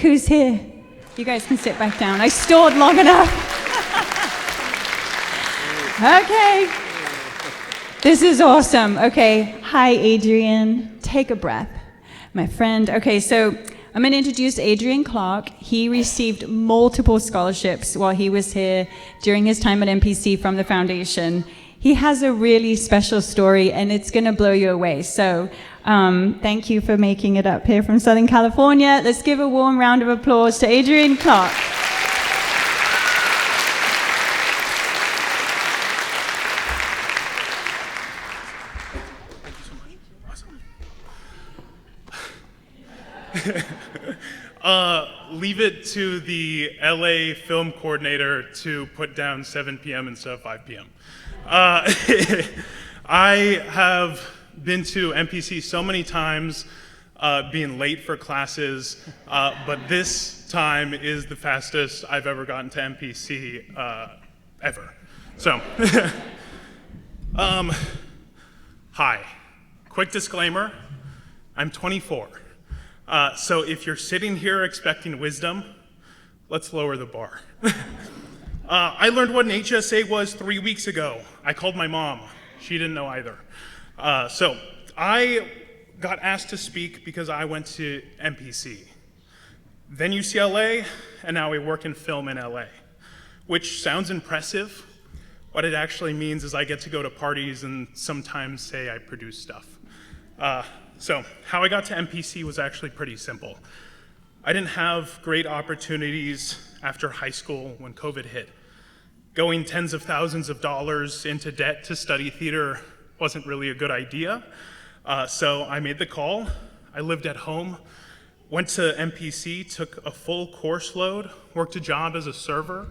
who's here. You guys can sit back down. I stalled long enough. Okay. This is awesome. Okay. Hi, Adrian. Take a breath. My friend. Okay, so I'm going to introduce Adrian Clark. He received multiple scholarships while he was here during his time at MPC from the foundation. He has a really special story, and it's going to blow you away. So thank you for making it up here from Southern California. Let's give a warm round of applause to Adrian Clark. Leave it to the LA film coordinator to put down 7 p.m. instead of 5 p.m. I have been to MPC so many times, being late for classes, but this time is the fastest I've ever gotten to MPC ever. So, hi. Quick disclaimer, I'm 24. So if you're sitting here expecting wisdom, let's lower the bar. I learned what an HSA was 3 weeks ago. I called my mom. She didn't know either. So I got asked to speak because I went to MPC, then UCLA, and now I work in film in LA, which sounds impressive. What it actually means is I get to go to parties and sometimes say I produce stuff. So how I got to MPC was actually pretty simple. I didn't have great opportunities after high school when COVID hit. Going tens of thousands of dollars into debt to study theater wasn't really a good idea. So I made the call. I lived at home, went to MPC, took a full course load, worked a job as a server.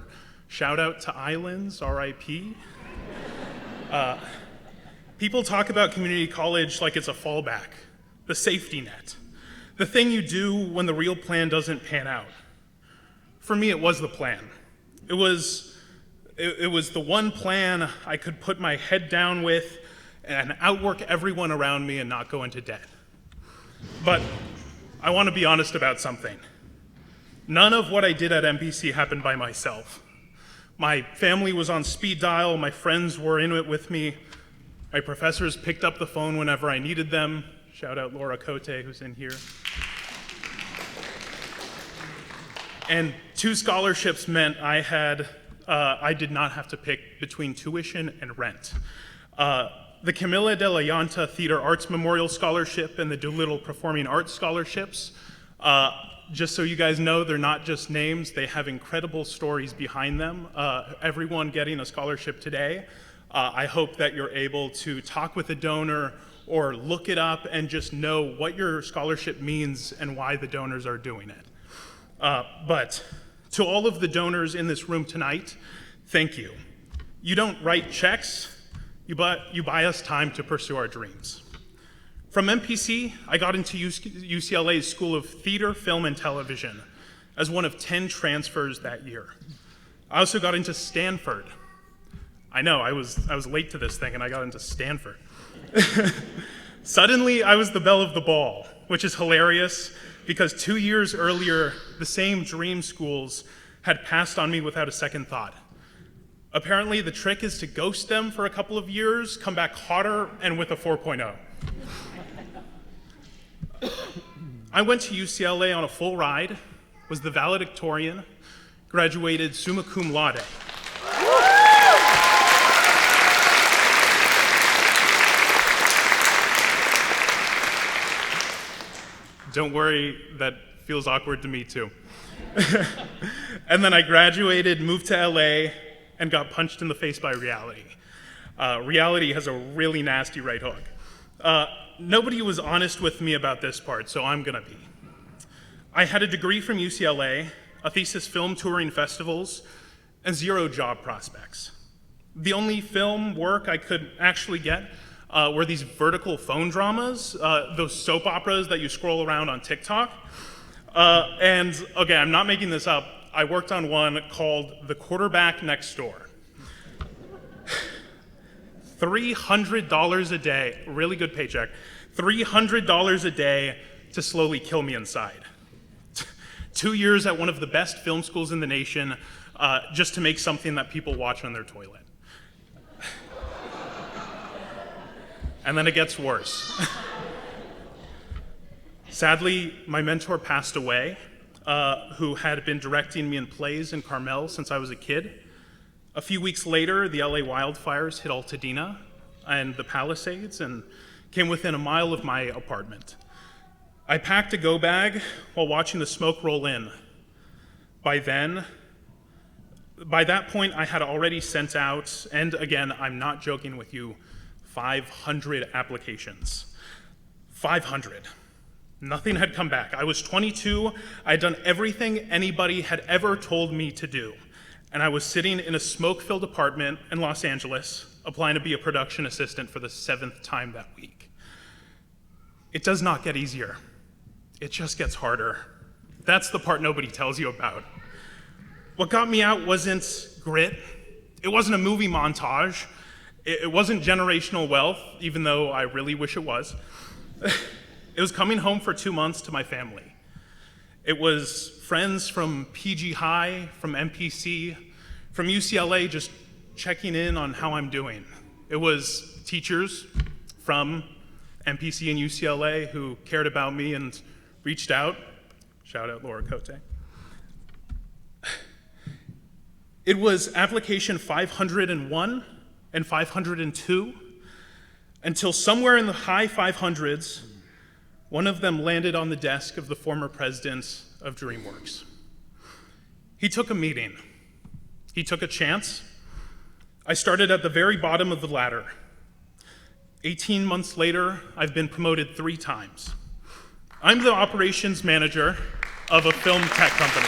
Shout out to Islands, RIP. People talk about community college like it's a fallback, the safety net, the thing you do when the real plan doesn't pan out. For me, it was the plan. It was the one plan I could put my head down with and outwork everyone around me and not go into debt. But I want to be honest about something. None of what I did at MPC happened by myself. My family was on speed dial, my friends were in it with me, my professors picked up the phone whenever I needed them. Shout out Laura Cote, who's in here. And 2 scholarships meant I did not have to pick between tuition and rent. The Camilla de la Llanta Theater Arts Memorial Scholarship and the Doolittle Performing Arts Scholarships, just so you guys know, they're not just names, they have incredible stories behind them. Everyone getting a scholarship today, I hope that you're able to talk with a donor or look it up and just know what your scholarship means and why the donors are doing it. But to all of the donors in this room tonight, thank you. You don't write checks, you buy us time to pursue our dreams. From MPC, I got into UCLA's School of Theater, Film, and Television as one of 10 transfers that year. I also got into Stanford. I know, I was late to this thing and I got into Stanford. Suddenly, I was the belle of the ball, which is hilarious because 2 years earlier, the same dream schools had passed on me without a second thought. Apparently, the trick is to ghost them for a couple of years, come back hotter, and with a 4.0. I went to UCLA on a full ride, was the valedictorian, graduated summa cum laude. Don't worry, that feels awkward to me too. And then I graduated, moved to LA, and got punched in the face by reality. Reality has a really nasty right hook. Nobody was honest with me about this part, so I'm gonna be. I had a degree from UCLA, a thesis film touring festivals, and 0 job prospects. The only film work I could actually get were these vertical phone dramas, those soap operas that you scroll around on TikTok. And okay, I'm not making this up. I worked on one called The Quarterback Next Door. $300 a day, really good paycheck, $300 a day to slowly kill me inside. 2 years at one of the best film schools in the nation, just to make something that people watch on their toilet. And then it gets worse. Sadly, my mentor passed away, who had been directing me in plays in Carmel since I was a kid. A few weeks later, the LA wildfires hit Altadena and the Palisades and came within a mile of my apartment. I packed a go bag while watching the smoke roll in. By that point, I had already sent out, and again, I'm not joking with you, 500 applications. 500. Nothing had come back. I was 22. I had done everything anybody had ever told me to do. And I was sitting in a smoke-filled apartment in Los Angeles, applying to be a production assistant for the 7th time that week. It does not get easier. It just gets harder. That's the part nobody tells you about. What got me out wasn't grit. It wasn't a movie montage. It wasn't generational wealth, even though I really wish it was. It was coming home for 2 months to my family. It was friends from PG High, from MPC, from UCLA just checking in on how I'm doing. It was teachers from MPC and UCLA who cared about me and reached out. Shout out Laura Cote. It was application 501 and 502 until somewhere in the high 500s, one of them landed on the desk of the former president of DreamWorks. He took a meeting. He took a chance. I started at the very bottom of the ladder. 18 months later, I've been promoted 3 times. I'm the operations manager of a film tech company.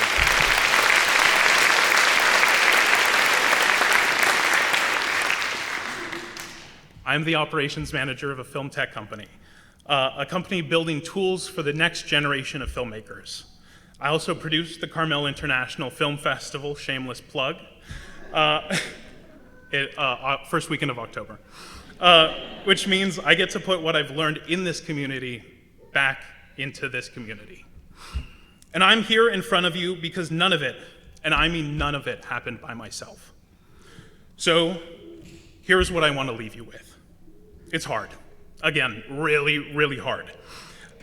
I'm the operations manager of a film tech company, a company building tools for the next generation of filmmakers. I also produce the Carmel International Film Festival, shameless plug, first weekend of October, which means I get to put what I've learned in this community back into this community. And I'm here in front of you because none of it, and I mean none of it, happened by myself. So here's what I want to leave you with. It's hard. Again, really, really hard.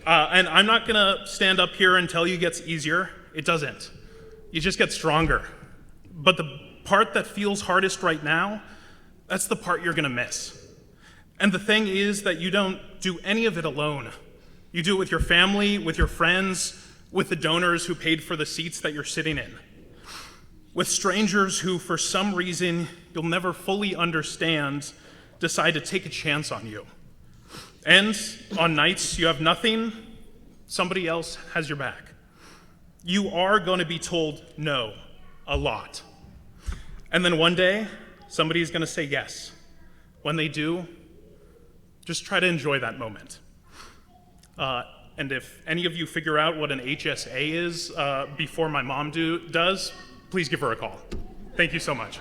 And I'm not gonna stand up here and tell you it gets easier. It doesn't. You just get stronger. But the part that feels hardest right now, that's the part you're gonna miss. And the thing is that you don't do any of it alone. You do it with your family, with your friends, with the donors who paid for the seats that you're sitting in, with strangers who, for some reason you'll never fully understand, decide to take a chance on you. And on nights you have nothing, somebody else has your back. You are going to be told no a lot. And then one day, somebody's going to say yes. When they do, just try to enjoy that moment. And if any of you figure out what an HSA is before my mom does, please give her a call. Thank you so much.